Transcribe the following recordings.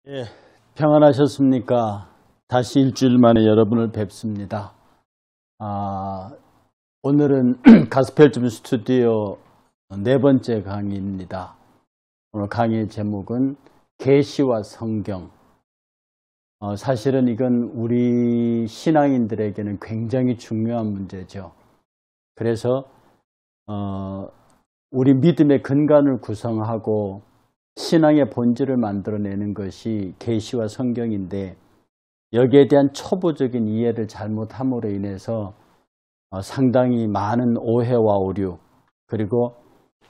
예, 평안하셨습니까? 다시 일주일 만에 여러분을 뵙습니다. 오늘은 가스펠 스튜디오 네 번째 강의입니다. 오늘 강의의 제목은 계시와 성경. 사실은 이건 우리 신앙인들에게는 굉장히 중요한 문제죠. 그래서 우리 믿음의 근간을 구성하고 신앙의 본질을 만들어내는 것이 계시와 성경인데, 여기에 대한 초보적인 이해를 잘못함으로 인해서 상당히 많은 오해와 오류, 그리고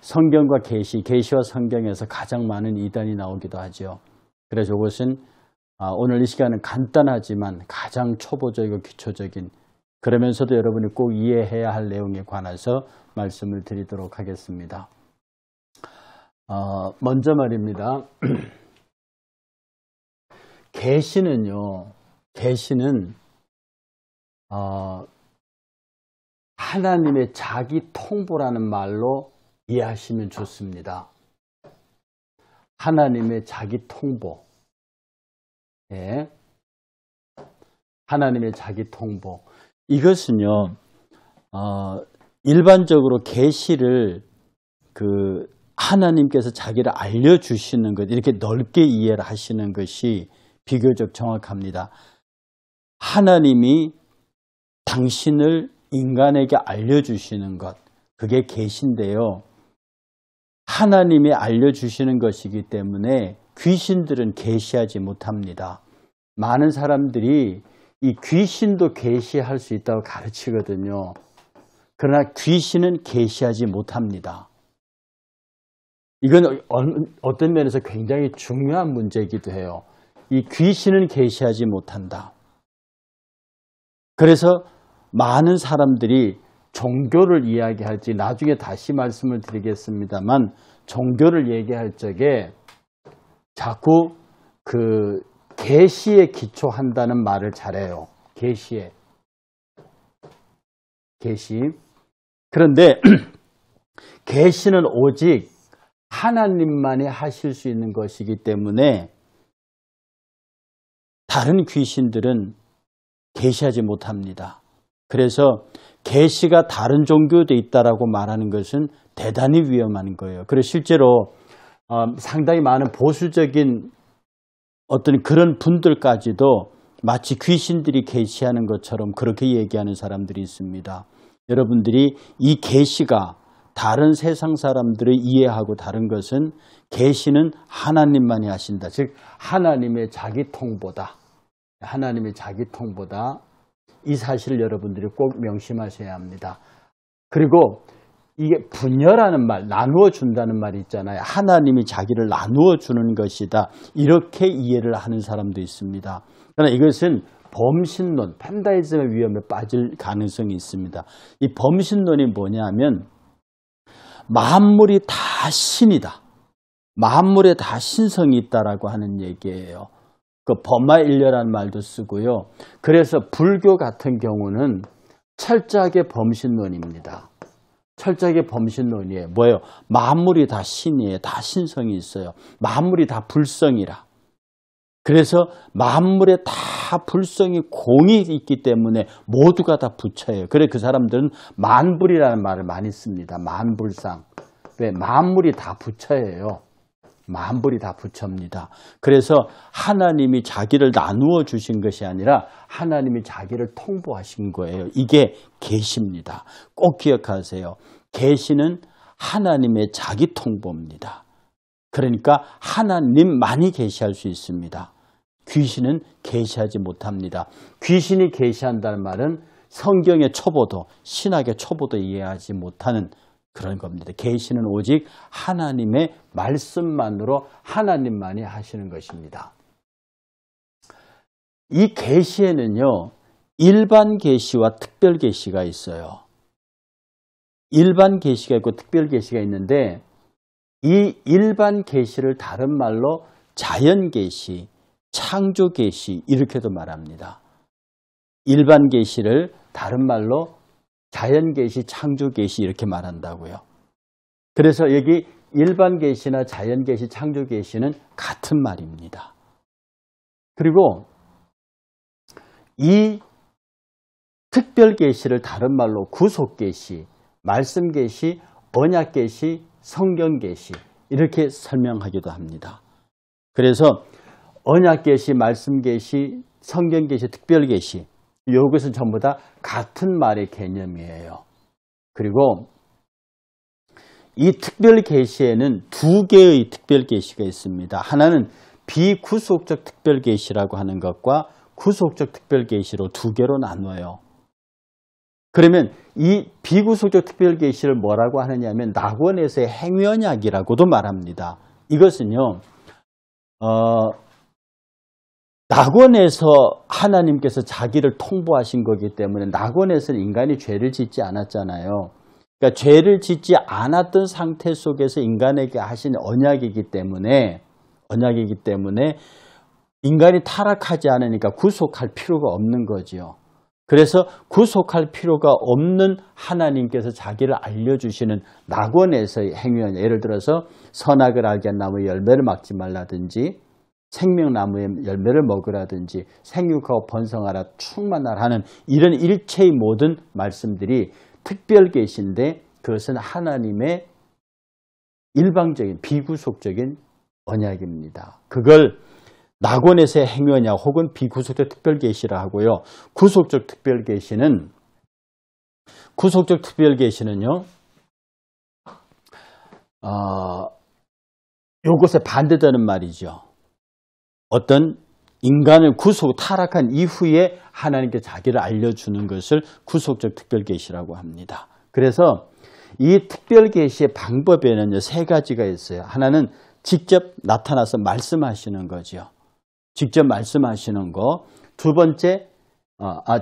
성경과 계시와 성경에서 가장 많은 이단이 나오기도 하죠. 그래서 이것은 오늘 이 시간은 간단하지만 가장 초보적이고 기초적인, 그러면서도 여러분이 꼭 이해해야 할 내용에 관해서 말씀을 드리도록 하겠습니다. 먼저 말입니다. 계시는요, 계시는 하나님의 자기 통보라는 말로 이해하시면 좋습니다. 하나님의 자기 통보. 예. 하나님의 자기 통보. 이것은요, 일반적으로 계시를 하나님께서 자기를 알려주시는 것, 이렇게 넓게 이해를 하시는 것이 비교적 정확합니다. 하나님이 당신을 인간에게 알려주시는 것, 그게 계시인데요. 하나님이 알려주시는 것이기 때문에 귀신들은 계시하지 못합니다. 많은 사람들이 이 귀신도 계시할 수 있다고 가르치거든요. 그러나 귀신은 계시하지 못합니다. 이건 어떤 면에서 굉장히 중요한 문제이기도 해요. 이 귀신은 계시하지 못한다. 그래서 많은 사람들이 종교를 이야기할 때, 나중에 다시 말씀을 드리겠습니다만, 종교를 얘기할 적에 자꾸 계시에 기초한다는 말을 잘해요. 계시에. 계시. 그런데 계시는 오직 하나님만이 하실 수 있는 것이기 때문에 다른 귀신들은 계시하지 못합니다. 그래서 계시가 다른 종교도 있다라고 말하는 것은 대단히 위험한 거예요. 그래서 실제로 상당히 많은 보수적인 어떤 그런 분들까지도 마치 귀신들이 계시하는 것처럼 그렇게 얘기하는 사람들이 있습니다. 여러분들이 이 계시가 다른 세상 사람들을 이해하고 다른 것은, 계시는 하나님만이 하신다. 즉 하나님의 자기 통보다. 하나님의 자기 통보다. 이 사실을 여러분들이 꼭 명심하셔야 합니다. 그리고 이게 분열하는 말, 나누어 준다는 말이 있잖아요. 하나님이 자기를 나누어 주는 것이다. 이렇게 이해를 하는 사람도 있습니다. 그러나 이것은 범신론, 펜다이즘의 위험에 빠질 가능성이 있습니다. 이 범신론이 뭐냐면, 만물이 다 신이다. 만물에 다 신성이 있다라고 하는 얘기예요. 범마일려라는 말도 쓰고요. 그래서 불교 같은 경우는 철저하게 범신론입니다. 철저하게 범신론이에요. 뭐예요? 만물이 다 신이에요. 다 신성이 있어요. 만물이 다 불성이라. 그래서 만물에 다 불성이 공이 있기 때문에 모두가 다 부처예요. 그래서 그 사람들은 만불이라는 말을 많이 씁니다. 만불상. 왜? 만물이 다 부처예요. 만물이 다 부처입니다. 그래서 하나님이 자기를 나누어 주신 것이 아니라 하나님이 자기를 통보하신 거예요. 이게 계시입니다. 꼭 기억하세요. 계시는 하나님의 자기 통보입니다. 그러니까 하나님만이 계시할 수 있습니다. 귀신은 계시하지 못합니다. 귀신이 계시한다는 말은 성경의 초보도, 신학의 초보도 이해하지 못하는 그런 겁니다. 계시는 오직 하나님의 말씀만으로 하나님만이 하시는 것입니다. 이 계시에는요, 일반 계시와 특별 계시가 있어요. 일반 계시가 있고 특별 계시가 있는데, 이 일반 계시를 다른 말로 자연 계시, 창조 계시 이렇게도 말합니다. 일반 계시를 다른 말로 자연 계시, 창조 계시 이렇게 말한다고요. 그래서 여기 일반 계시나 자연 계시, 창조 계시는 같은 말입니다. 그리고 이 특별 계시를 다른 말로 구속 계시, 말씀 계시, 언약 계시, 성경 계시 이렇게 설명하기도 합니다. 그래서 언약 계시, 말씀 계시, 성경 계시, 특별 계시 이것은 전부 다 같은 말의 개념이에요. 그리고 이 특별 계시에는 두 개의 특별 계시가 있습니다. 하나는 비구속적 특별 계시라고 하는 것과 구속적 특별 계시로 두 개로 나눠요. 그러면 이 비구속적 특별 계시를 뭐라고 하느냐면 낙원에서의 행위언약이라고도 말합니다. 이것은요, 낙원에서 하나님께서 자기를 통보하신 거기 때문에 때문에 인간이 죄를 짓지 않았잖아요. 그러니까 죄를 짓지 않았던 상태 속에서 인간에게 하신 언약이기 때문에 인간이 타락하지 않으니까 구속할 필요가 없는 거지요. 그래서 구속할 필요가 없는 하나님께서 자기를 알려주시는 낙원에서의 행위언약, 예를 들어서 선악을 알게 한 나무의 열매를 막지 말라든지 생명나무의 열매를 먹으라든지 생육하고 번성하라 충만하라 하는 이런 일체의 모든 말씀들이 특별 계시인데 그것은 하나님의 일방적인 비구속적인 언약입니다. 그걸 낙원에서의 행위언약 혹은 비구속적 특별 계시라 하고요. 구속적 특별 계시는요. 요것에 반대되는 말이죠. 어떤 인간을 타락한 이후에 하나님께 자기를 알려주는 것을 구속적 특별 계시라고 합니다. 그래서 이 특별 계시의 방법에는 세 가지가 있어요. 하나는 직접 나타나서 말씀하시는 거죠. 직접 말씀하시는 거. 두 번째,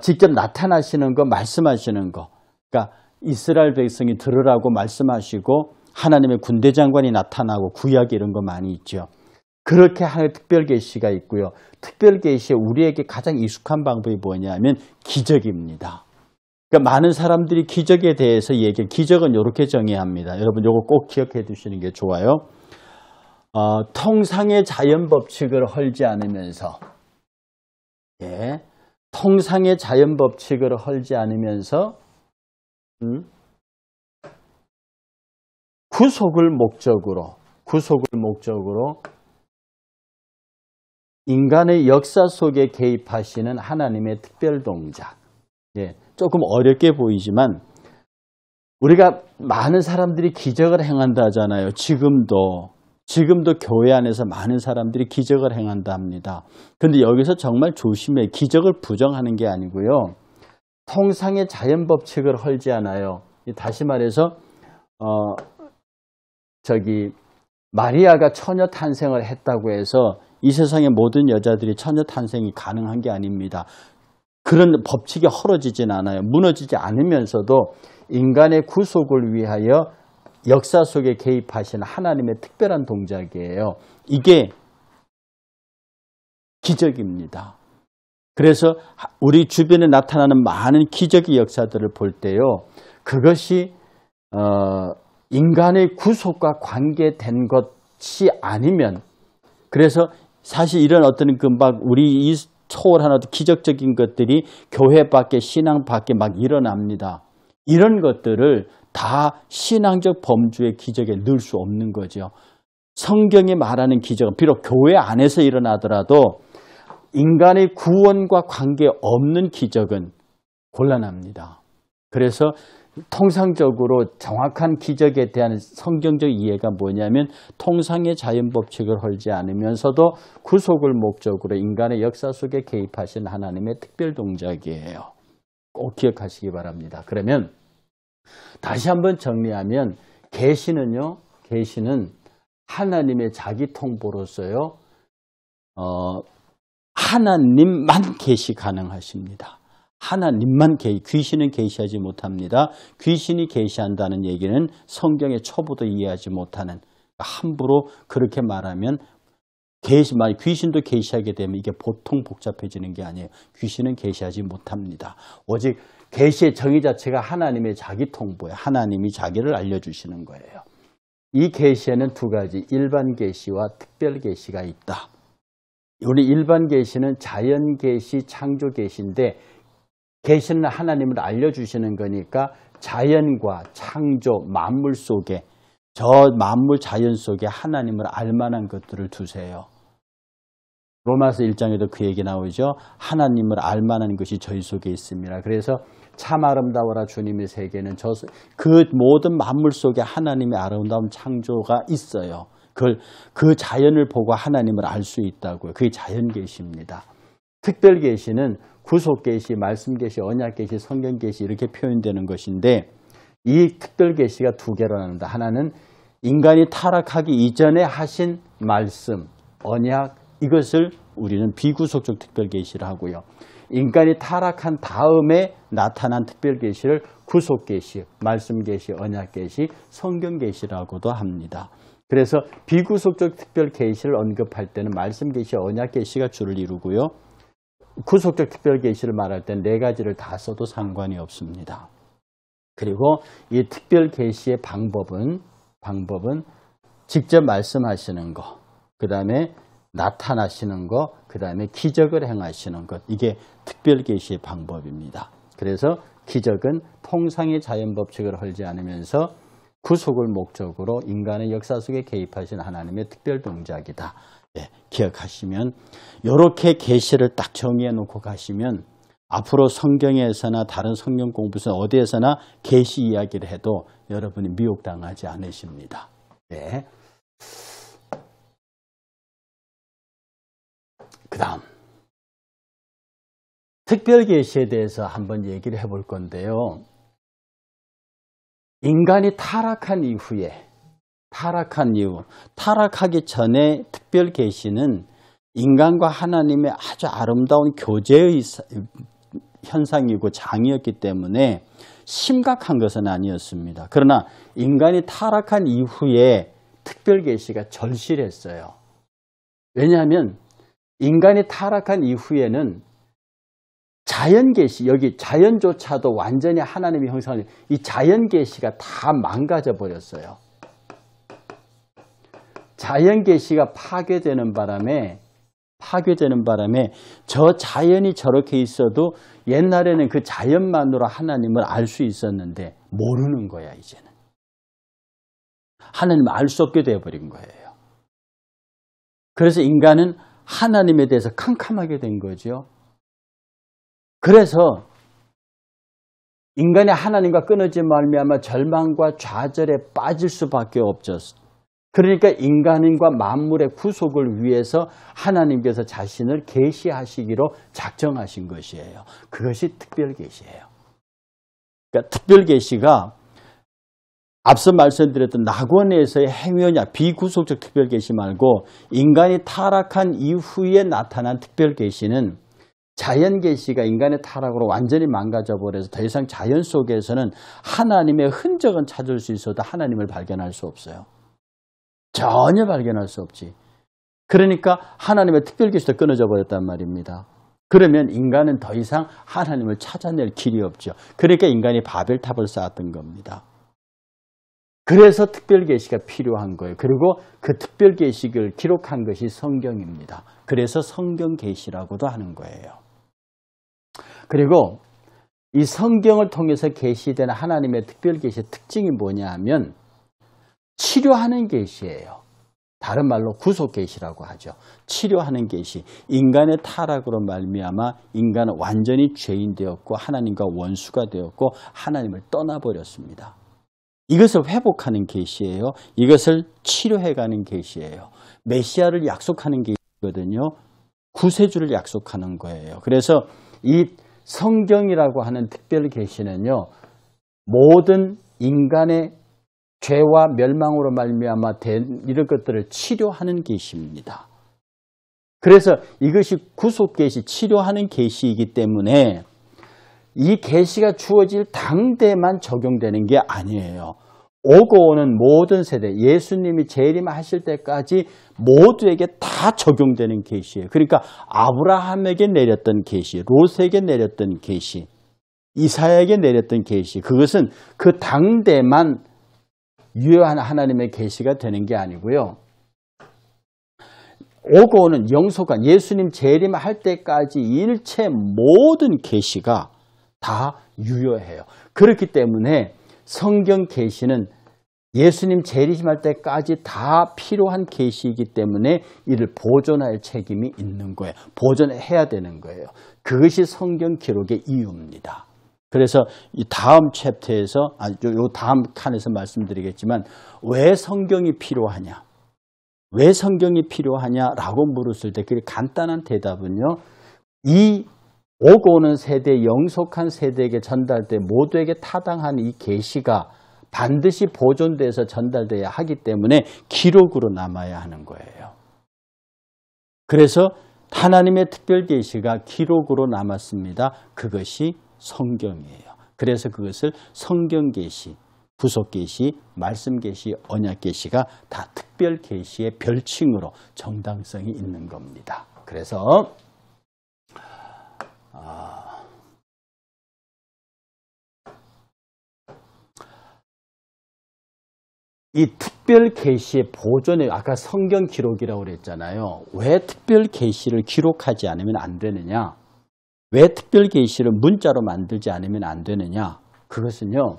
직접 나타나시는 거, 말씀하시는 거. 그러니까 이스라엘 백성이 들으라고 말씀하시고 하나님의 군대 장관이 나타나고 구약 이런 거 많이 있죠. 그렇게 하는 특별 계시가 있고요. 특별 계시에 우리에게 가장 익숙한 방법이 뭐냐면 기적입니다. 그러니까 많은 사람들이 기적에 대해서 기적은 이렇게 정의합니다. 여러분 이거 꼭 기억해 두시는 게 좋아요. 통상의 자연 법칙을 헐지 않으면서, 통상의 자연 법칙을 헐지 않으면서, 구속을 목적으로 인간의 역사 속에 개입하시는 하나님의 특별 동작. 조금 어렵게 보이지만 우리가 많은 사람들이 기적을 행한다 하잖아요. 지금도 교회 안에서 많은 사람들이 기적을 행한다 합니다. 그런데 여기서 정말 조심해. 기적을 부정하는 게 아니고요. 통상의 자연 법칙을 헐지 않아요. 다시 말해서 마리아가 처녀 탄생을 했다고 해서 이 세상의 모든 여자들이 처녀 탄생이 가능한 게 아닙니다. 그런 법칙이 헐어지진 않아요. 무너지지 않으면서도 인간의 구속을 위하여 역사 속에 개입하신 하나님의 특별한 동작이에요. 이게 기적입니다. 그래서 우리 주변에 나타나는 많은 기적의 역사들을 볼 때요. 그것이 인간의 구속과 관계된 것이 아니면, 그래서 사실 이런 어떤 우리 초월한 어떤 기적적인 것들이 교회 밖에 신앙 밖에 막 일어납니다. 이런 것들을 다 신앙적 범주의 기적에 넣을 수 없는 거죠. 성경이 말하는 기적은 비록 교회 안에서 일어나더라도 인간의 구원과 관계없는 기적은 곤란합니다. 그래서 통상적으로 정확한 기적에 대한 성경적 이해가 뭐냐면 통상의 자연 법칙을 헐지 않으면서도 구속을 목적으로 인간의 역사 속에 개입하신 하나님의 특별 동작이에요. 꼭 기억하시기 바랍니다. 그러면 다시 한번 정리하면 계시는 하나님의 자기 통보로서요. 하나님만 계시 가능하십니다. 하나님만 귀신은 계시하지 못합니다. 귀신이 계시한다는 얘기는 성경의 초보도 이해하지 못하는, 함부로 그렇게 말하면 귀신도 계시하게 되면 이게 보통 복잡해지는 게 아니에요. 귀신은 계시하지 못합니다. 오직 계시의 정의 자체가 하나님의 자기 통보예요. 하나님이 자기를 알려주시는 거예요. 이 계시에는 두 가지, 일반 계시와 특별 계시가 있다. 우리 일반 계시는 자연 계시, 창조 계시인데 계시는 하나님을 알려주시는 거니까 자연과 창조, 만물 속에 저 만물 자연 속에 하나님을 알만한 것들을 두세요. 로마서 1장에도 그 얘기 나오죠. 하나님을 알만한 것이 저희 속에 있습니다. 그래서 참 아름다워라 주님의 세계는 그 모든 만물 속에 하나님의 아름다운 창조가 있어요. 그 자연을 보고 하나님을 알 수 있다고요. 그게 자연 계시입니다. 특별 계시는 구속 계시, 말씀 계시, 언약 계시, 성경 계시 이렇게 표현되는 것인데 이 특별 계시가 두 개로 나눈다. 하나는 인간이 타락하기 이전에 하신 말씀, 언약 이것을 우리는 비구속적 특별 계시를 하고요. 인간이 타락한 다음에 나타난 특별 계시를 구속 계시, 말씀 계시, 언약 계시, 성경 계시라고도 합니다. 그래서 비구속적 특별 계시를 언급할 때는 말씀 계시, 언약 계시가 주를 이루고요. 구속적 특별 계시를 말할 때는 네 가지를 다 써도 상관이 없습니다. 그리고 이 특별 계시의 방법은 직접 말씀하시는 거, 그 다음에 나타나시는 것, 그 다음에 기적을 행하시는 것, 이게 특별 계시의 방법입니다. 그래서 기적은 통상의 자연 법칙을 헐지 않으면서 구속을 목적으로 인간의 역사 속에 개입하신 하나님의 특별 동작이다. 네, 기억하시면 이렇게 계시를 딱 정의해 놓고 가시면 앞으로 성경에서나 다른 성경 공부서 어디에서나 계시 이야기를 해도 여러분이 미혹당하지 않으십니다. 네. 그 다음 특별 계시에 대해서 한번 얘기를 해볼 건데요. 인간이 타락한 이후 타락하기 전에 특별 계시는 인간과 하나님의 아주 아름다운 교제의 현상이고 장이었기 때문에 심각한 것은 아니었습니다. 그러나 인간이 타락한 이후에 특별 계시가 절실했어요. 왜냐하면 인간이 타락한 이후에는 자연 계시, 여기 자연조차도 완전히 하나님의 형상을 이 자연 계시가 다 망가져 버렸어요. 자연 계시가 파괴되는 바람에 저 자연이 저렇게 있어도 옛날에는 그 자연만으로 하나님을 알 수 있었는데 모르는 거야. 이제는 하나님을 알 수 없게 되어버린 거예요. 그래서 인간은 하나님에 대해서 캄캄하게 된 거죠. 그래서 인간이 하나님과 끊어진 말미암아 절망과 좌절에 빠질 수밖에 없었어요. 그러니까 인간과 만물의 구속을 위해서 하나님께서 자신을 계시하시기로 작정하신 것이에요. 그것이 특별 계시예요. 그러니까 특별 계시가 앞서 말씀드렸던 낙원에서의 행위냐 비구속적 특별 계시 말고 인간이 타락한 이후에 나타난 특별 계시는 자연 계시가 인간의 타락으로 완전히 망가져 버려서 더 이상 자연 속에서는 하나님의 흔적은 찾을 수 있어도 하나님을 발견할 수 없어요. 전혀 발견할 수 없지. 그러니까 하나님의 특별 계시도 끊어져 버렸단 말입니다. 그러면 인간은 더 이상 하나님을 찾아낼 길이 없죠. 그러니까 인간이 바벨탑을 쌓았던 겁니다. 그래서 특별 계시가 필요한 거예요. 그리고 그 특별 계시를 기록한 것이 성경입니다. 그래서 성경 계시라고도 하는 거예요. 그리고 이 성경을 통해서 계시된 하나님의 특별 계시의 특징이 뭐냐 하면 치료하는 계시예요. 다른 말로 구속 계시라고 하죠. 치료하는 계시. 인간의 타락으로 말미암아 인간은 완전히 죄인 되었고 하나님과 원수가 되었고 하나님을 떠나버렸습니다. 이것을 회복하는 계시예요. 이것을 치료해가는 계시예요. 메시아를 약속하는 계시거든요. 구세주를 약속하는 거예요. 그래서 이 성경이라고 하는 특별 계시는요, 모든 인간의 죄와 멸망으로 말미암아 된 이런 것들을 치료하는 계시입니다. 그래서 이것이 구속 계시, 치료하는 계시이기 때문에 이 계시가 주어질 당대만 적용되는 게 아니에요. 오고 오는 모든 세대, 예수님이 재림하실 때까지 모두에게 다 적용되는 계시예요. 그러니까 아브라함에게 내렸던 계시, 롯에게 내렸던 계시, 이사야에게 내렸던 계시, 그것은 그 당대만 유효한 하나님의 계시가 되는 게 아니고요. 오고 오는 영속한 예수님 재림할 때까지 일체 모든 계시가 다 유효해요. 그렇기 때문에 성경 계시는 예수님 재림할 때까지 다 필요한 계시이기 때문에 이를 보존할 책임이 있는 거예요. 보존해야 되는 거예요. 그것이 성경 기록의 이유입니다. 그래서 이 다음 챕터에서, 요 다음 칸에서 말씀드리겠지만 왜 성경이 필요하냐? 왜 성경이 필요하냐라고 물었을 때 그 간단한 대답은요. 이 오고 오는 세대, 영속한 세대에게 전달돼 모두에게 타당한 이 계시가 반드시 보존돼서 전달돼야 하기 때문에 기록으로 남아야 하는 거예요. 그래서 하나님의 특별 계시가 기록으로 남았습니다. 그것이 성경이에요. 그래서 그것을 성경 계시, 부속 계시, 말씀 계시, 언약 계시가 다 특별 계시의 별칭으로 정당성이 있는 겁니다. 그래서 이 특별 계시의 보존에 아까 성경 기록이라고 그랬잖아요. 왜 특별 계시를 기록하지 않으면 안 되느냐? 왜 특별 계시를 문자로 만들지 않으면 안 되느냐? 그것은요.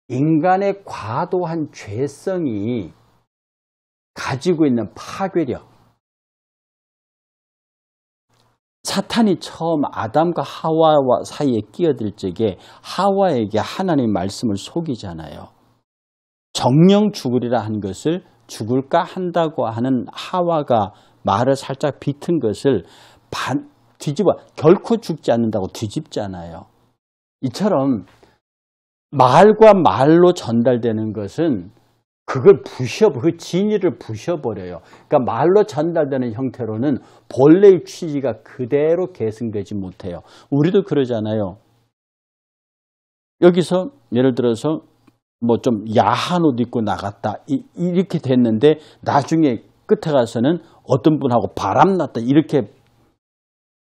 인간의 과도한 죄성이 가지고 있는 파괴력. 사탄이 처음 아담과 하와 사이에 끼어들 적에 하와에게 하나님의 말씀을 속이잖아요. 정령 죽으리라 한 것을 죽을까 한다고 하는 하와가 말을 살짝 비튼 것을 뒤집어 결코 죽지 않는다고 뒤집잖아요. 이처럼 말과 말로 전달되는 것은 그걸 그 진리를 부셔버려요. 그러니까 말로 전달되는 형태로는 본래의 취지가 그대로 계승되지 못해요. 우리도 그러잖아요. 여기서 예를 들어서 뭐 좀 야한 옷 입고 나갔다 이렇게 됐는데 나중에 끝에 가서는 어떤 분하고 바람났다 이렇게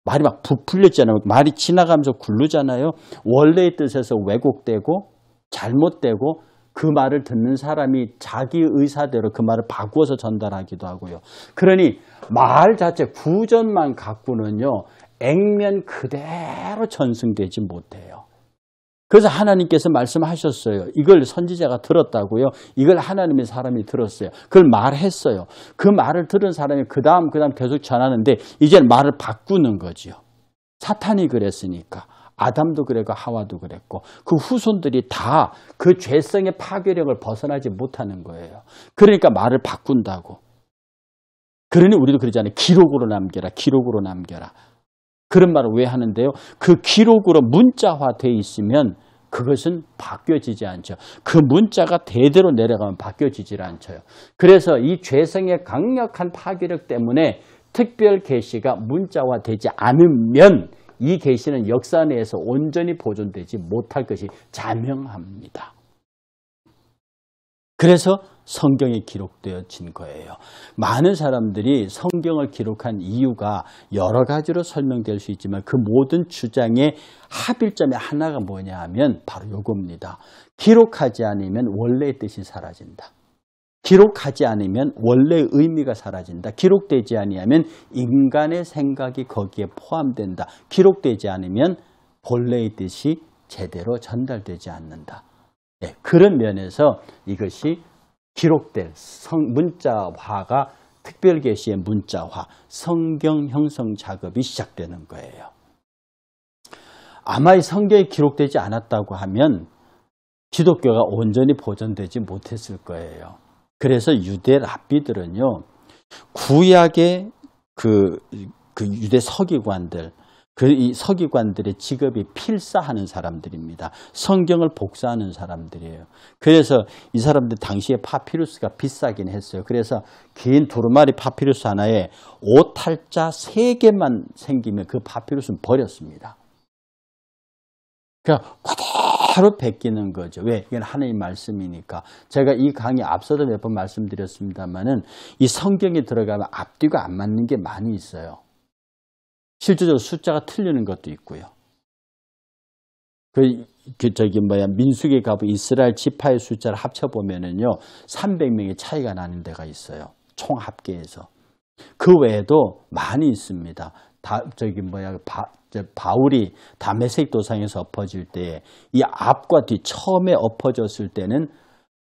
말이 막 부풀렸잖아요. 말이 지나가면서 굴르잖아요. 원래의 뜻에서 왜곡되고 잘못되고 그 말을 듣는 사람이 자기 의사대로 그 말을 바꾸어서 전달하기도 하고요. 그러니 말 자체 구전만 갖고는요. 액면 그대로 전승되지 못해요. 그래서 하나님께서 말씀하셨어요. 이걸 선지자가 들었다고요. 이걸 하나님의 사람이 들었어요. 그걸 말했어요. 그 말을 들은 사람이 그 다음 계속 전하는데 이제 말을 바꾸는 거죠. 사탄이 그랬으니까. 아담도 그랬고 하와도 그랬고 그 후손들이 다 그 죄성의 파괴력을 벗어나지 못하는 거예요. 그러니까 말을 바꾼다고. 그러니 우리도 그러잖아요. 기록으로 남겨라. 기록으로 남겨라. 그런 말을 왜 하는데요? 그 기록으로 문자화되어 있으면 그것은 바뀌어지지 않죠. 그 문자가 대대로 내려가면 바뀌어지질 않죠. 그래서 이 죄성의 강력한 파괴력 때문에 특별 계시가 문자화되지 않으면 이 계시는 역사 내에서 온전히 보존되지 못할 것이 자명합니다. 그래서 성경에 기록되어진 거예요. 많은 사람들이 성경을 기록한 이유가 여러 가지로 설명될 수 있지만 그 모든 주장의 합일점의 하나가 뭐냐 하면 바로 이겁니다. 기록하지 않으면 원래의 뜻이 사라진다. 기록하지 않으면 원래의 의미가 사라진다. 기록되지 아니하면 인간의 생각이 거기에 포함된다. 기록되지 않으면 본래의 뜻이 제대로 전달되지 않는다. 네, 그런 면에서 이것이 기록된 문자화가 특별계시의 문자화, 성경 형성 작업이 시작되는 거예요. 아마 이 성경에 기록되지 않았다고 하면 기독교가 온전히 보존되지 못했을 거예요. 그래서 유대 랍비들은요, 구약의 그 유대 서기관들, 이 서기관들의 직업이 필사하는 사람들입니다. 성경을 복사하는 사람들이에요. 그래서 이 사람들 당시에 파피루스가 비싸긴 했어요. 그래서 긴 두루마리 파피루스 하나에 오탈자 3개만 생기면 그 파피루스는 버렸습니다. 그러니까 그대로 베끼는 거죠. 왜? 이건 하나님의 말씀이니까. 제가 이 강의 앞서도 몇 번 말씀드렸습니다만은 이 성경에 들어가면 앞뒤가 안 맞는 게 많이 있어요. 실제적으로 숫자가 틀리는 것도 있고요. 민수기에 가보면 이스라엘 지파의 숫자를 합쳐보면은요, 300명의 차이가 나는 데가 있어요. 총 합계해서. 그 외에도 많이 있습니다. 바울이 다메섹 도상에서 엎어질 때 이 앞과 뒤 처음에 엎어졌을 때는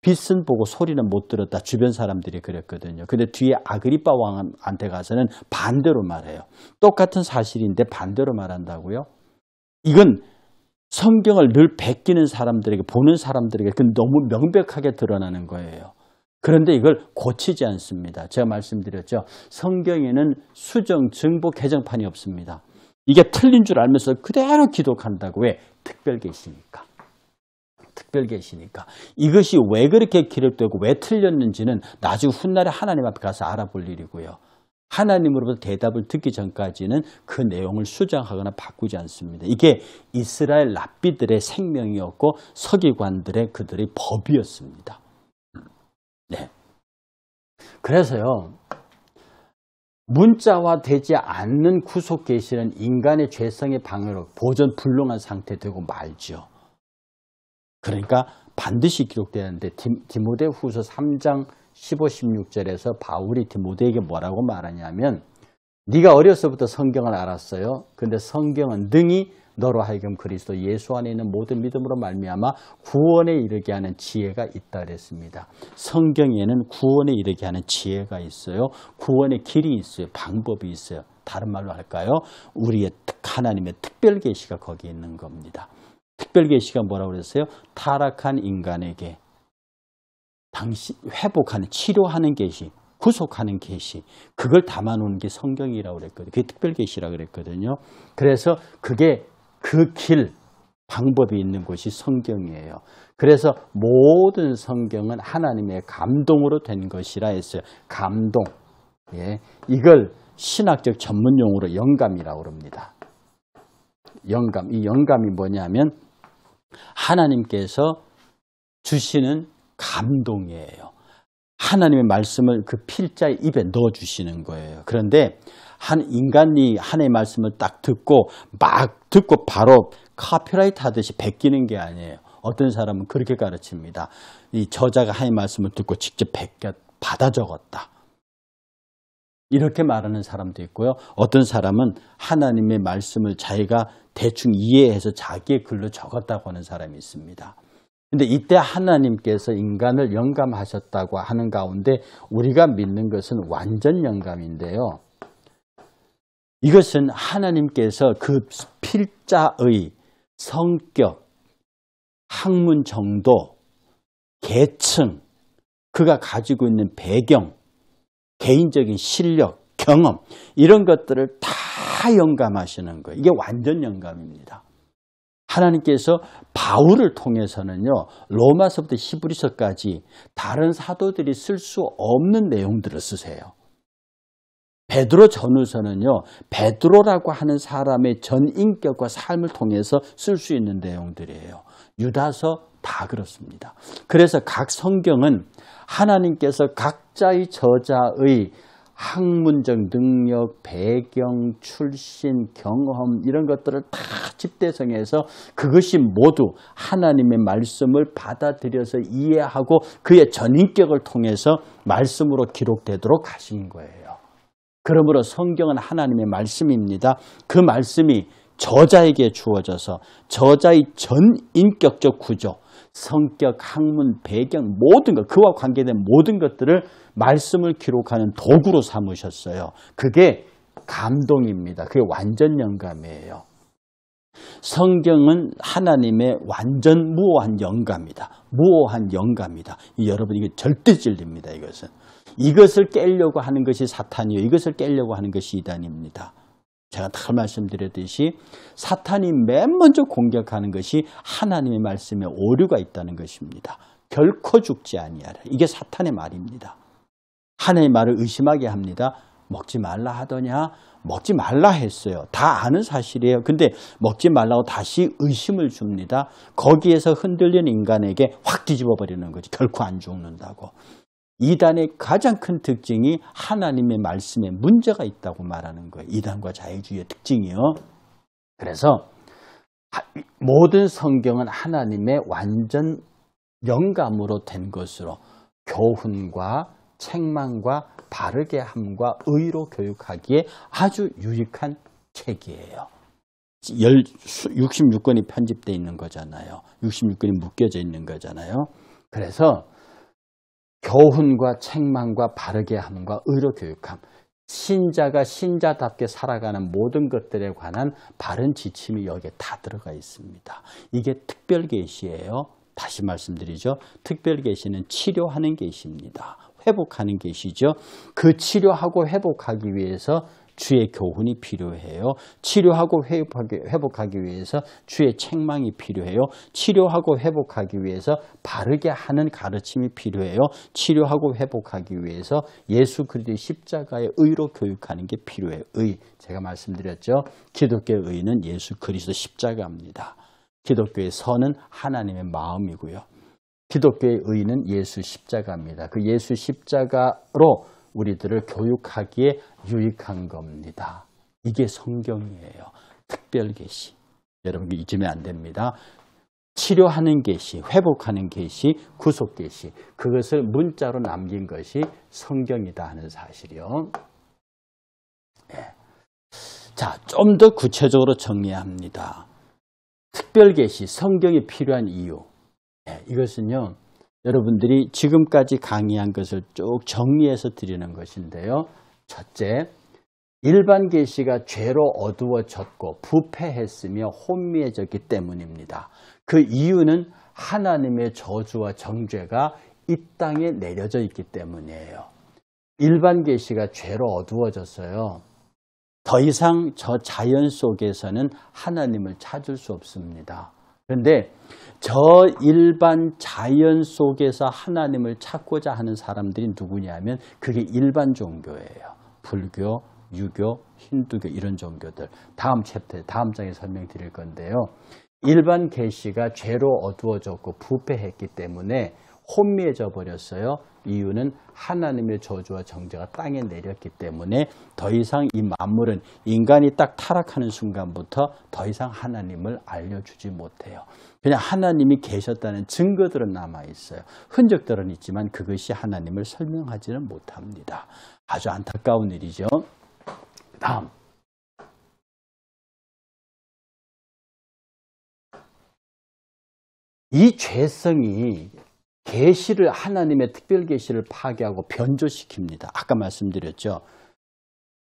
빛은 보고 소리는 못 들었다. 주변 사람들이 그랬거든요. 근데 뒤에 아그리빠 왕한테 가서는 반대로 말해요. 똑같은 사실인데 반대로 말한다고요? 이건 성경을 늘 베끼는 사람들에게, 보는 사람들에게 너무 명백하게 드러나는 거예요. 그런데 이걸 고치지 않습니다. 제가 말씀드렸죠. 성경에는 수정, 증보, 개정판이 없습니다. 이게 틀린 줄 알면서 그대로 기독한다고. 왜? 특별계시니까. 특별계시니까. 이것이 왜 그렇게 기록되고 왜 틀렸는지는 나중에 훗날에 하나님 앞에 가서 알아볼 일이고요. 하나님으로부터 대답을 듣기 전까지는 그 내용을 수정하거나 바꾸지 않습니다. 이게 이스라엘 랍비들의 생명이었고 서기관들의 그들의 법이었습니다. 네. 그래서요, 문자화 되지 않는 구속 계시는 인간의 죄성의 방해로 보존 불능한 상태 되고 말죠. 그러니까 반드시 기록되는데 디모데후서 3장 15, 16절에서 바울이 디모데에게 뭐라고 말하냐면 네가 어려서부터 성경을 알았어요. 근데 성경은 능히 너로 하여금 그리스도 예수 안에 있는 모든 믿음으로 말미암아 구원에 이르게 하는 지혜가 있다 그랬습니다. 성경에는 구원에 이르게 하는 지혜가 있어요. 구원의 길이 있어요. 방법이 있어요. 다른 말로 할까요? 우리의 하나님의 특별 계시가 거기 있는 겁니다. 특별 계시가 뭐라고 그랬어요? 타락한 인간에게 회복하는, 치료하는 계시, 구속하는 계시, 그걸 담아놓은 게 성경이라고 그랬거든요. 그게 특별 계시라고 그랬거든요. 그래서 그게 그 길, 방법이 있는 곳이 성경이에요. 그래서 모든 성경은 하나님의 감동으로 된 것이라 했어요. 감동. 예. 이걸 신학적 전문 용어로 영감이라고 합니다. 영감. 이 영감이 뭐냐면 하나님께서 주시는 감동이에요. 하나님의 말씀을 그 필자의 입에 넣어주시는 거예요. 그런데 한 인간이 하나님의 말씀을 딱 듣고 막 듣고 바로 카피라이트 하듯이 베끼는 게 아니에요. 어떤 사람은 그렇게 가르칩니다. 이 저자가 하나님의 말씀을 듣고 직접 받아 적었다. 이렇게 말하는 사람도 있고요. 어떤 사람은 하나님의 말씀을 자기가 대충 이해해서 자기의 글로 적었다고 하는 사람이 있습니다. 근데 이때 하나님께서 인간을 영감하셨다고 하는 가운데 우리가 믿는 것은 완전 영감인데요. 이것은 하나님께서 그 필자의 성격, 학문 정도, 계층, 그가 가지고 있는 배경, 개인적인 실력, 경험, 이런 것들을 다 영감하시는 거예요. 이게 완전 영감입니다. 하나님께서 바울을 통해서는요, 로마서부터 히브리서까지 다른 사도들이 쓸 수 없는 내용들을 쓰세요. 베드로 전후서는요, 베드로라고 하는 사람의 전 인격과 삶을 통해서 쓸 수 있는 내용들이에요. 유다서 다 그렇습니다. 그래서 각 성경은 하나님께서 각자의 저자의 학문적 능력, 배경, 출신, 경험 이런 것들을 다 집대성해서 그것이 모두 하나님의 말씀을 받아들여서 이해하고 그의 전인격을 통해서 말씀으로 기록되도록 하신 거예요. 그러므로 성경은 하나님의 말씀입니다. 그 말씀이 저자에게 주어져서 저자의 전인격적 구조, 성격, 학문, 배경 모든 것, 그와 관계된 모든 것들을 말씀을 기록하는 도구로 삼으셨어요. 그게 감동입니다. 그게 완전 영감이에요. 성경은 하나님의 완전 무오한 영감이다. 무오한 영감이다. 여러분 이게 절대 진리입니다. 이것을 깨려고 하는 것이 사탄이요. 이것을 깨려고 하는 것이 이단입니다. 제가 다 말씀드렸듯이 사탄이 맨 먼저 공격하는 것이 하나님의 말씀에 오류가 있다는 것입니다. 결코 죽지 아니하라. 이게 사탄의 말입니다. 하나님의 말을 의심하게 합니다. 먹지 말라 하더냐? 먹지 말라 했어요. 다 아는 사실이에요. 근데 먹지 말라고 다시 의심을 줍니다. 거기에서 흔들린 인간에게 확 뒤집어 버리는 거지. 결코 안 죽는다고. 이단의 가장 큰 특징이 하나님의 말씀에 문제가 있다고 말하는 거예요. 이단과 자유주의의 특징이요. 그래서 모든 성경은 하나님의 완전 영감으로 된 것으로 교훈과 책망과 바르게 함과 의로 교육하기에 아주 유익한 책이에요. 66권이 편집되어 있는 거잖아요. 66권이 묶여져 있는 거잖아요. 그래서 교훈과 책망과 바르게 함과 의로 교육함, 신자가 신자답게 살아가는 모든 것들에 관한 바른 지침이 여기에 다 들어가 있습니다. 이게 특별계시예요. 다시 말씀드리죠. 특별계시는 치료하는 계시입니다. 회복하는 계시죠. 그 치료하고 회복하기 위해서 주의 교훈이 필요해요. 치료하고 회복하기 위해서 주의 책망이 필요해요. 치료하고 회복하기 위해서 바르게 하는 가르침이 필요해요. 치료하고 회복하기 위해서 예수 그리스도의 십자가의 의로 교육하는 게 필요해요. 의, 제가 말씀드렸죠. 기독교의 의는 예수 그리스도 십자가입니다. 기독교의 선은 하나님의 마음이고요. 기독교의 의는 예수 십자가입니다. 그 예수 십자가로 우리들을 교육하기에 유익한 겁니다. 이게 성경이에요. 특별계시. 여러분 잊으면 안 됩니다. 치료하는 계시, 회복하는 계시, 구속계시. 그것을 문자로 남긴 것이 성경이다 하는 사실이요. 네. 자, 좀 더 구체적으로 정리합니다. 특별계시, 성경이 필요한 이유. 네, 이것은요. 여러분들이 지금까지 강의한 것을 쭉 정리해서 드리는 것인데요. 첫째, 일반 계시가 죄로 어두워졌고 부패했으며 혼미해졌기 때문입니다. 그 이유는 하나님의 저주와 정죄가 이 땅에 내려져 있기 때문이에요. 일반 계시가 죄로 어두워졌어요. 더 이상 저 자연 속에서는 하나님을 찾을 수 없습니다. 그런데 저 일반 자연 속에서 하나님을 찾고자 하는 사람들이 누구냐면 그게 일반 종교예요. 불교, 유교, 힌두교 이런 종교들. 다음 챕터에 다음 장에 설명드릴 건데요. 일반 계시가 죄로 어두워졌고 부패했기 때문에 혼미해져 버렸어요. 이유는 하나님의 저주와 정죄가 땅에 내렸기 때문에 더 이상 이 만물은 인간이 딱 타락하는 순간부터 더 이상 하나님을 알려주지 못해요. 그냥 하나님이 계셨다는 증거들은 남아있어요. 흔적들은 있지만 그것이 하나님을 설명하지는 못합니다. 아주 안타까운 일이죠. 다음. 이 죄성이 계시를 하나님의 특별 계시를 파괴하고 변조시킵니다. 아까 말씀드렸죠.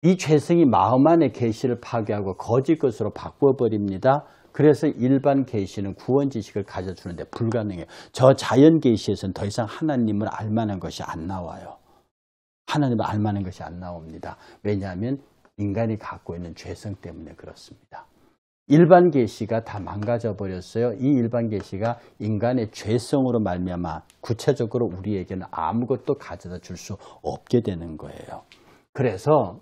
이 죄성이 마음 안의 계시를 파괴하고 거짓 것으로 바꿔버립니다. 그래서 일반 계시는 구원 지식을 가져주는데 불가능해요. 저 자연 계시에서는 더 이상 하나님을 알만한 것이 안 나와요. 하나님을 알만한 것이 안 나옵니다. 왜냐하면 인간이 갖고 있는 죄성 때문에 그렇습니다. 일반 계시가 다 망가져 버렸어요. 이 일반 계시가 인간의 죄성으로 말미암아 구체적으로 우리에게는 아무것도 가져다 줄 수 없게 되는 거예요. 그래서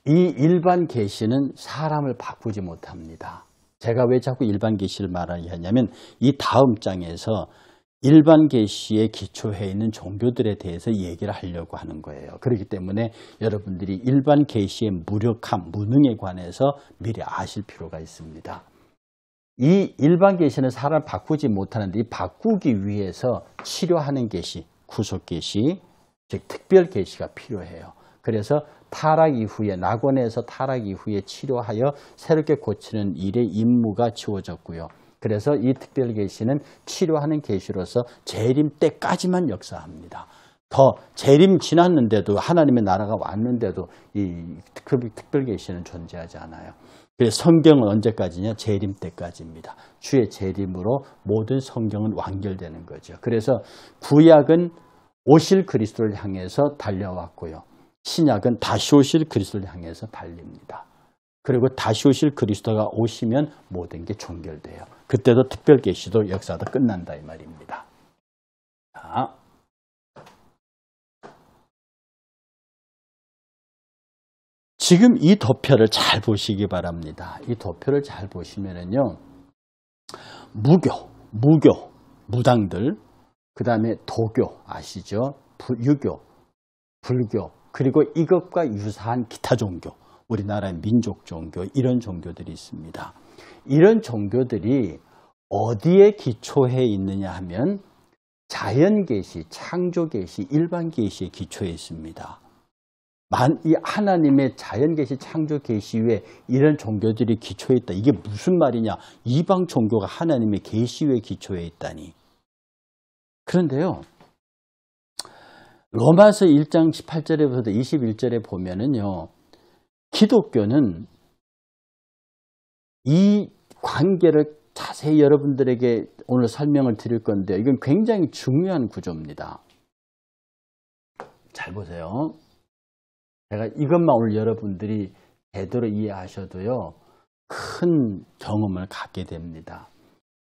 이 일반 계시는 사람을 바꾸지 못합니다. 제가 왜 자꾸 일반 계시를 말하냐면 이 다음 장에서 일반 계시에 기초해 있는 종교들에 대해서 얘기를 하려고 하는 거예요. 그렇기 때문에 여러분들이 일반 계시의 무력함, 무능에 관해서 미리 아실 필요가 있습니다. 이 일반 계시는 사람을 바꾸지 못하는데 이 바꾸기 위해서 치료하는 계시, 구속 계시, 즉 특별 계시가 필요해요. 그래서 타락 이후에 낙원에서 타락 이후에 치료하여 새롭게 고치는 일의 임무가 지워졌고요. 그래서 이 특별 계시는 치료하는 계시로서 재림 때까지만 역사합니다. 더 재림 지났는데도 하나님의 나라가 왔는데도 이 특별 계시는 존재하지 않아요. 그래서 성경은 언제까지냐? 재림 때까지입니다. 주의 재림으로 모든 성경은 완결되는 거죠. 그래서 구약은 오실 그리스도를 향해서 달려왔고요. 신약은 다시 오실 그리스도를 향해서 달립니다. 그리고 다시 오실 그리스도가 오시면 모든 게 종결돼요. 그때도 특별 계시도 역사도 끝난다 이 말입니다. 자. 지금 이 도표를 잘 보시기 바랍니다. 이 도표를 잘 보시면은요. 무교, 무당들, 그 다음에 도교 아시죠? 유교, 불교, 그리고 이것과 유사한 기타 종교. 우리나라의 민족 종교 이런 종교들이 있습니다. 이런 종교들이 어디에 기초해 있느냐 하면 자연계시, 창조계시, 일반계시에 기초해 있습니다. 이 하나님의 자연계시, 창조계시 위에 이런 종교들이 기초해 있다. 이게 무슨 말이냐? 이방 종교가 하나님의 계시 위에 기초해 있다니. 그런데요, 로마서 1장 18절에부터 21절에 보면은요, 기독교는 이 관계를 자세히 여러분들에게 오늘 설명을 드릴 건데, 이건 굉장히 중요한 구조입니다. 잘 보세요. 제가 이것만 오늘 여러분들이 제대로 이해하셔도요, 큰 경험을 갖게 됩니다.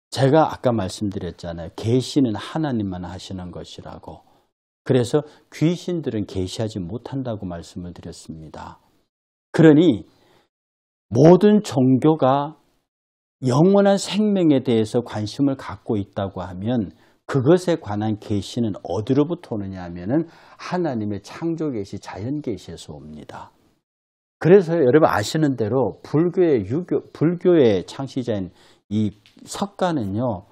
제가 아까 말씀드렸잖아요. 계시는 하나님만 하시는 것이라고. 그래서 귀신들은 계시하지 못한다고 말씀을 드렸습니다. 그러니 모든 종교가 영원한 생명에 대해서 관심을 갖고 있다고 하면 그것에 관한 계시는 어디로부터 오느냐 하면은 하나님의 창조 계시, 자연 계시에서 옵니다. 그래서 여러분 아시는 대로 불교의 창시자인 이 석가는요,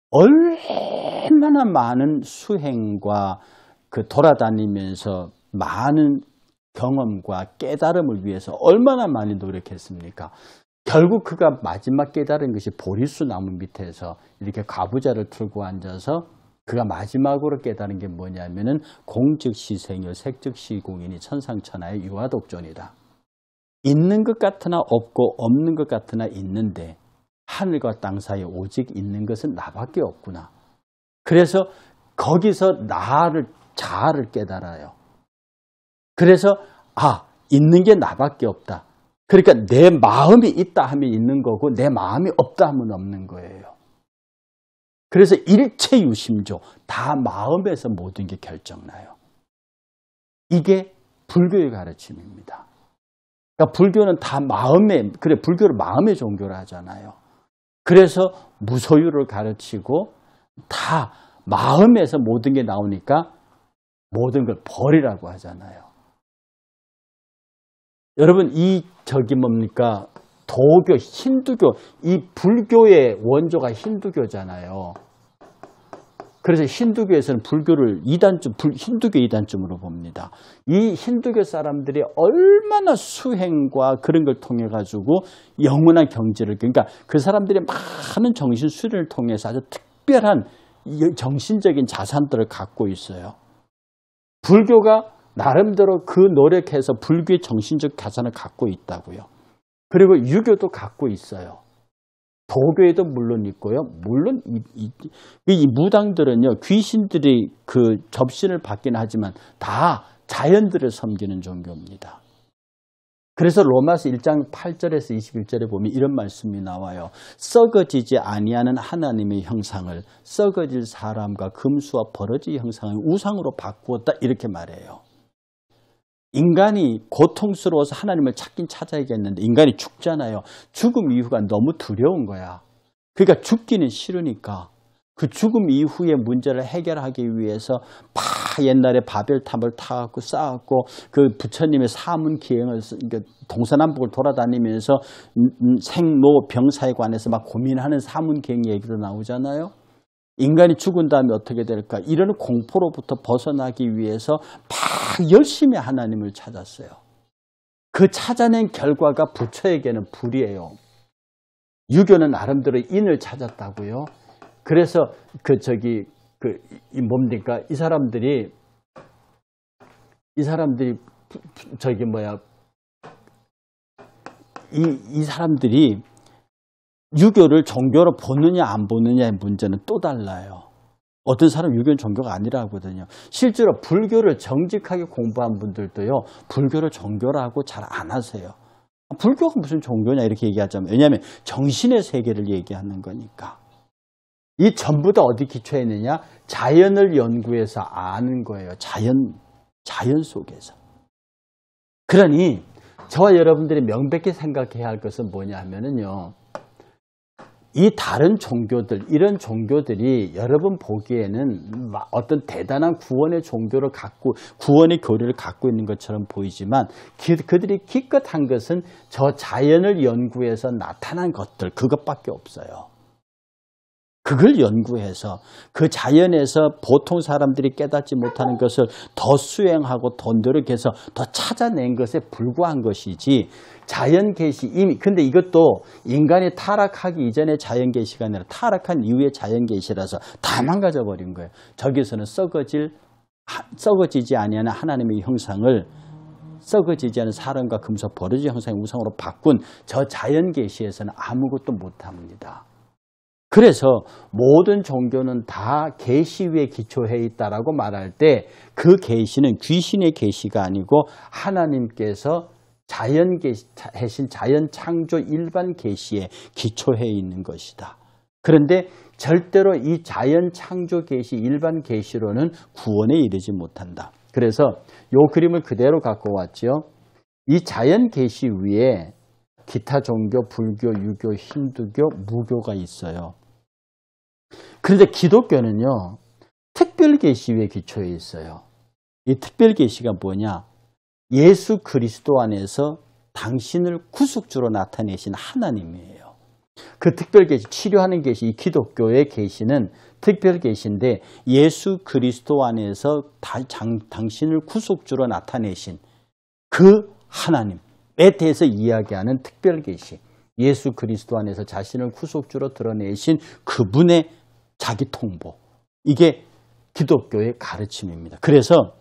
얼마나 많은 수행과 그 돌아다니면서 많은 경험과 깨달음을 위해서 얼마나 많이 노력했습니까? 결국 그가 마지막 깨달은 것이 보리수 나무 밑에서 이렇게 가부좌를 틀고 앉아서 그가 마지막으로 깨달은 게 뭐냐면은 공즉시생여 색즉시공이니 천상천하의 유아독존이다. 있는 것 같으나 없고 없는 것 같으나 있는데 하늘과 땅 사이에 오직 있는 것은 나밖에 없구나. 그래서 거기서 자아를 깨달아요. 그래서 있는 게 나밖에 없다. 그러니까 내 마음이 있다 하면 있는 거고 내 마음이 없다 하면 없는 거예요. 그래서 일체유심조, 다 마음에서 모든 게 결정나요. 이게 불교의 가르침입니다. 그러니까 불교는 다 불교를 마음의 종교를 하잖아요. 그래서 무소유를 가르치고 다 마음에서 모든 게 나오니까 모든 걸 버리라고 하잖아요. 여러분, 뭡니까? 도교, 힌두교, 이 불교의 원조가 힌두교잖아요. 그래서 힌두교에서는 불교를 힌두교 이단쯤으로 봅니다. 이 힌두교 사람들이 얼마나 수행과 그런 걸 통해 가지고 영원한 경지를, 그러니까 그 사람들이 많은 정신 수련을 통해서 아주 특별한 정신적인 자산들을 갖고 있어요. 불교가 나름대로 그 노력해서 불교의 정신적 자산을 갖고 있다고요. 그리고 유교도 갖고 있어요. 도교에도 물론 있고요. 물론 이 무당들은요, 귀신들이 그 접신을 받긴 하지만 다 자연들을 섬기는 종교입니다. 그래서 로마서 1장 8절에서 21절에 보면 이런 말씀이 나와요. 썩어지지 아니하는 하나님의 형상을 썩어질 사람과 금수와 버러지 형상을 우상으로 바꾸었다, 이렇게 말해요. 인간이 고통스러워서 하나님을 찾긴 찾아야겠는데 인간이 죽잖아요. 죽음 이후가 너무 두려운 거야. 그러니까 죽기는 싫으니까 그 죽음 이후의 문제를 해결하기 위해서 옛날에 바벨탑을 타갖고 쌓았고 그 부처님의 사문 기행을 동서남북을 돌아다니면서 생로 병사에 관해서 막 고민하는 사문 기행 얘기도 나오잖아요. 인간이 죽은 다음에 어떻게 될까? 이런 공포로부터 벗어나기 위해서 막 열심히 하나님을 찾았어요. 그 찾아낸 결과가 부처에게는 불이에요. 유교는 나름대로 인을 찾았다고요. 그래서 이 사람들이 유교를 종교로 보느냐 안 보느냐의 문제는 또 달라요. 어떤 사람 유교는 종교가 아니라 하거든요. 실제로 불교를 정직하게 공부한 분들도요, 불교를 종교라고 잘 안 하세요. 불교가 무슨 종교냐 이렇게 얘기하자면, 왜냐하면 정신의 세계를 얘기하는 거니까. 이 전부 다 어디 기초에 있느냐? 자연을 연구해서 아는 거예요. 자연 속에서. 그러니 저와 여러분들이 명백히 생각해야 할 것은 뭐냐 하면은요, 이 다른 종교들, 이런 종교들이 여러분 보기에는 어떤 대단한 구원의 종교를 구원의 교리를 갖고 있는 것처럼 보이지만 그들이 기껏 한 것은 저 자연을 연구해서 나타난 것들, 그것밖에 없어요. 그걸 연구해서 그 자연에서 보통 사람들이 깨닫지 못하는 것을 더 수행하고 더 노력해서 더 찾아낸 것에 불과한 것이지 자연 계시 이미 근데 이것도 인간이 타락하기 이전의 자연 계시가 아니라 타락한 이후의 자연 계시라서 다 망가져 버린 거예요. 저기서는 썩어지지 아니하는 하나님의 형상을 썩어지지 않은 사람과 금속 버려진 형상의 우상으로 바꾼 저 자연 계시에서는 아무것도 못합니다. 그래서 모든 종교는 다 계시 위에 기초해 있다라고 말할 때 그 계시는 귀신의 계시가 아니고 하나님께서 자연 계시 하신 자연 창조 일반 계시에 기초해 있는 것이다. 그런데 절대로 이 자연 창조 계시 일반 계시로는 구원에 이르지 못한다. 그래서 이 그림을 그대로 갖고 왔죠. 이 자연 계시 위에 기타 종교, 불교, 유교, 힌두교, 무교가 있어요. 그런데 기독교는요. 특별 계시 위에 기초해 있어요. 이 특별 계시가 뭐냐? 예수 그리스도 안에서 당신을 구속주로 나타내신 하나님이에요. 그 특별 계시, 치료하는 계시, 이 기독교의 계시는 특별 계시인데 예수 그리스도 안에서 당신을 구속주로 나타내신 그 하나님에 대해서 이야기하는 특별 계시. 예수 그리스도 안에서 자신을 구속주로 드러내신 그분의 자기 통보. 이게 기독교의 가르침입니다. 그래서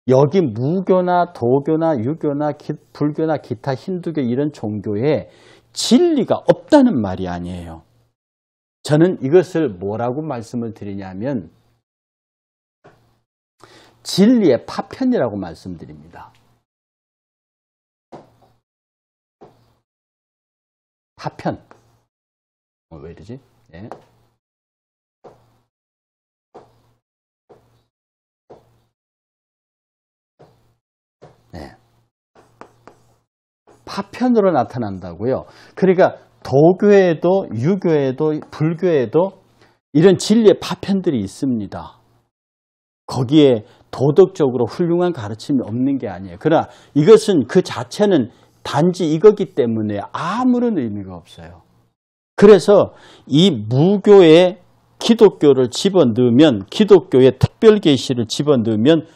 여기 무교나 도교나 유교나 불교나 기타 힌두교 이런 종교에 진리가 없다는 말이 아니에요. 저는 이것을 뭐라고 말씀을 드리냐면 진리의 파편이라고 말씀드립니다. 파편. 왜 이러지? 네. 네. 파편으로 나타난다고요. 그러니까 도교에도 유교에도 불교에도 이런 진리의 파편들이 있습니다. 거기에 도덕적으로 훌륭한 가르침이 없는 게 아니에요. 그러나 이것은 그 자체는 단지 이거기 때문에 아무런 의미가 없어요. 그래서 이 무교에 기독교를 집어넣으면 기독교의 특별 계시를 집어넣으면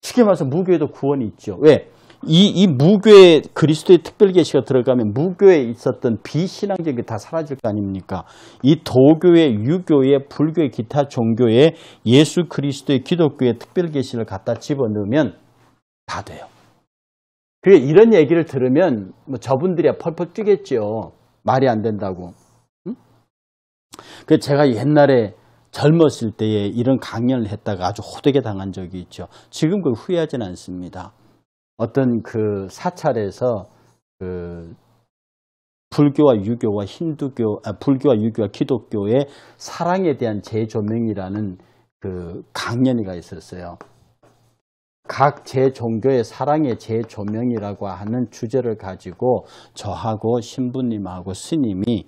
쉽게 말해서 무교에도 구원이 있죠. 왜? 이 무교에 그리스도의 특별 계시가 들어가면 무교에 있었던 비신앙적인 게 다 사라질 거 아닙니까? 이 도교의 유교의 불교의 기타 종교에 예수 그리스도의 기독교의 특별 계시를 갖다 집어넣으면 다 돼요. 그게 이런 얘기를 들으면 뭐 저분들이야 펄펄 뛰겠죠. 말이 안 된다고. 응? 그 제가 옛날에 젊었을 때에 이런 강연을 했다가 아주 호되게 당한 적이 있죠. 지금 그걸 후회하진 않습니다. 어떤 그 사찰에서 그 불교와 유교와 불교와 유교와 기독교의 사랑에 대한 재조명이라는 그 강연회가 있었어요. 각 제종교의 사랑의 재조명이라고 하는 주제를 가지고 저하고 신부님하고 스님이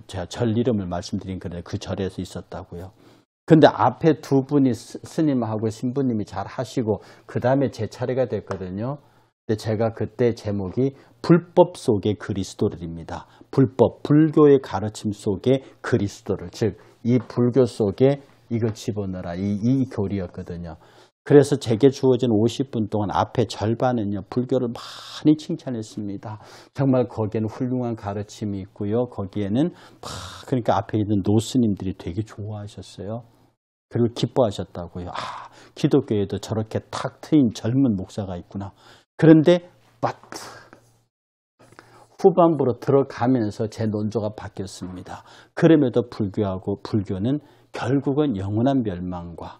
제가 절 이름을 말씀드린 그런데 그 절에서 있었다고요. 근데 앞에 두 분이 스님하고 신부님이 잘 하시고 그 다음에 제 차례가 됐거든요. 근데 제가 그때 제목이 불법 속의 그리스도를입니다. 불법, 불교의 가르침 속의 그리스도를, 즉 이 불교 속에 이거 집어넣어라 이 교리였거든요. 그래서 제게 주어진 50분 동안 앞에 절반은요 불교를 많이 칭찬했습니다. 정말 거기에는 훌륭한 가르침이 있고요. 거기에는 그러니까 앞에 있는 노스님들이 되게 좋아하셨어요. 그리고 기뻐하셨다고요. 아, 기독교에도 저렇게 탁 트인 젊은 목사가 있구나. 그런데 후반부로 들어가면서 제 논조가 바뀌었습니다. 그럼에도 불구하고 불교는 결국은 영원한 멸망과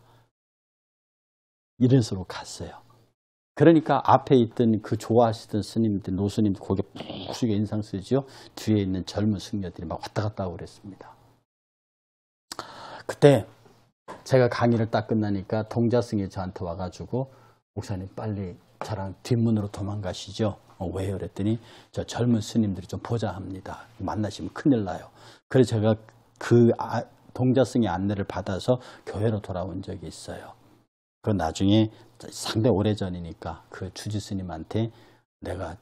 이런 식으로 갔어요. 그러니까 앞에 있던 그 좋아하시던 스님들, 노스님들 고개 푹 숙여 인상 쓰죠. 뒤에 있는 젊은 승려들이 막 왔다 갔다 하고 그랬습니다. 그때 제가 강의를 딱 끝나니까 동자승이 저한테 와가지고 목사님 빨리 저랑 뒷문으로 도망가시죠. 왜요? 그랬더니 저 젊은 스님들이 좀 보자 합니다. 만나시면 큰일 나요. 그래서 제가 그 동자승의 안내를 받아서 교회로 돌아온 적이 있어요. 그 나중에 상당히 오래전이니까 그 주지 스님한테 내가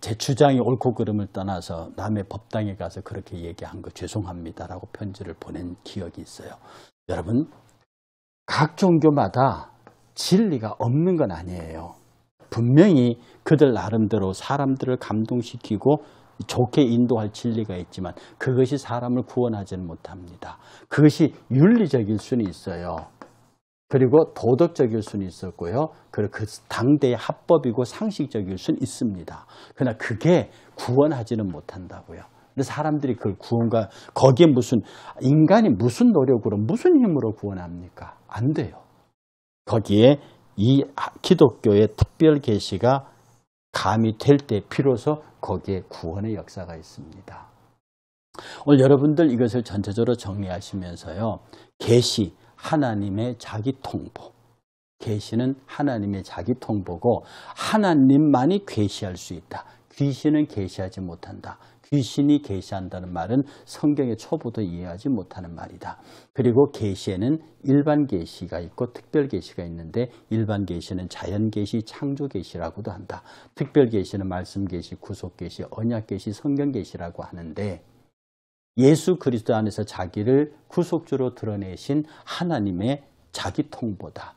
제 주장이 옳고 그름을 떠나서 남의 법당에 가서 그렇게 얘기한 거 죄송합니다라고 편지를 보낸 기억이 있어요. 여러분, 각 종교마다 진리가 없는 건 아니에요. 분명히 그들 나름대로 사람들을 감동시키고 좋게 인도할 진리가 있지만 그것이 사람을 구원하지는 못합니다. 그것이 윤리적일 수는 있어요. 그리고 도덕적일 수는 있었고요. 그리고 그 당대의 합법이고 상식적일 수는 있습니다. 그러나 그게 구원하지는 못한다고요. 근데 사람들이 그걸 구원과 거기에 무슨 인간이 무슨 노력으로 무슨 힘으로 구원합니까? 안 돼요. 거기에 이 기독교의 특별 계시가 가미될 때 비로소 거기에 구원의 역사가 있습니다. 오늘 여러분들 이것을 전체적으로 정리하시면서요. 계시, 하나님의 자기 통보. 계시는 하나님의 자기 통보고 하나님만이 계시할 수 있다. 귀신은 계시하지 못한다. 귀신이 계시한다는 말은 성경의 초보도 이해하지 못하는 말이다. 그리고 계시에는 일반 계시가 있고 특별 계시가 있는데 일반 계시는 자연 계시, 창조 계시라고도 한다. 특별 계시는 말씀 계시, 구속 계시, 언약 계시, 성경 계시라고 하는데 예수 그리스도 안에서 자기를 구속주로 드러내신 하나님의 자기 통보다.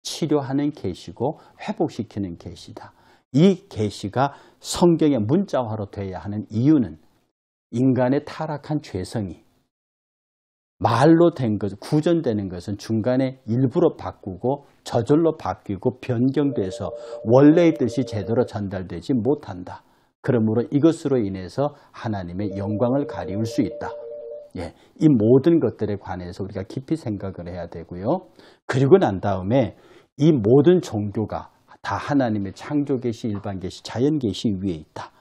치료하는 계시고 회복시키는 계시다. 이 계시가 성경의 문자화로 되어야 하는 이유는 인간의 타락한 죄성이 말로 된 것, 구전되는 것은 중간에 일부러 바꾸고 저절로 바뀌고 변경돼서 원래의 뜻이 제대로 전달되지 못한다. 그러므로 이것으로 인해서 하나님의 영광을 가리울 수 있다. 예, 이 모든 것들에 관해서 우리가 깊이 생각을 해야 되고요. 그리고 난 다음에 이 모든 종교가 다 하나님의 창조 계시, 일반 계시, 자연 계시 위에 있다.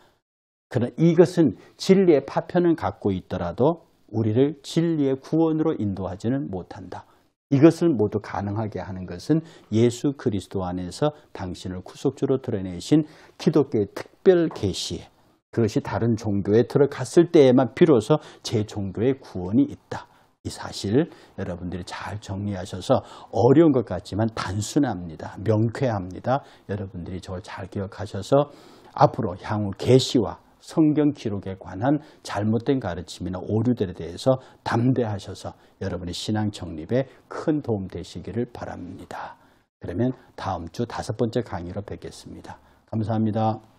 그러나 이것은 진리의 파편을 갖고 있더라도 우리를 진리의 구원으로 인도하지는 못한다. 이것을 모두 가능하게 하는 것은 예수 그리스도 안에서 당신을 구속주로 드러내신 기독교의 특별 계시에 그것이 다른 종교에 들어갔을 때에만 비로소 제 종교의 구원이 있다. 이 사실 여러분들이 잘 정리하셔서 어려운 것 같지만 단순합니다. 명쾌합니다. 여러분들이 저걸 잘 기억하셔서 앞으로 향후 계시와 성경 기록에 관한 잘못된 가르침이나 오류들에 대해서 담대하셔서 여러분의 신앙 정립에 큰 도움 되시기를 바랍니다. 그러면 다음 주 5번째 강의로 뵙겠습니다. 감사합니다.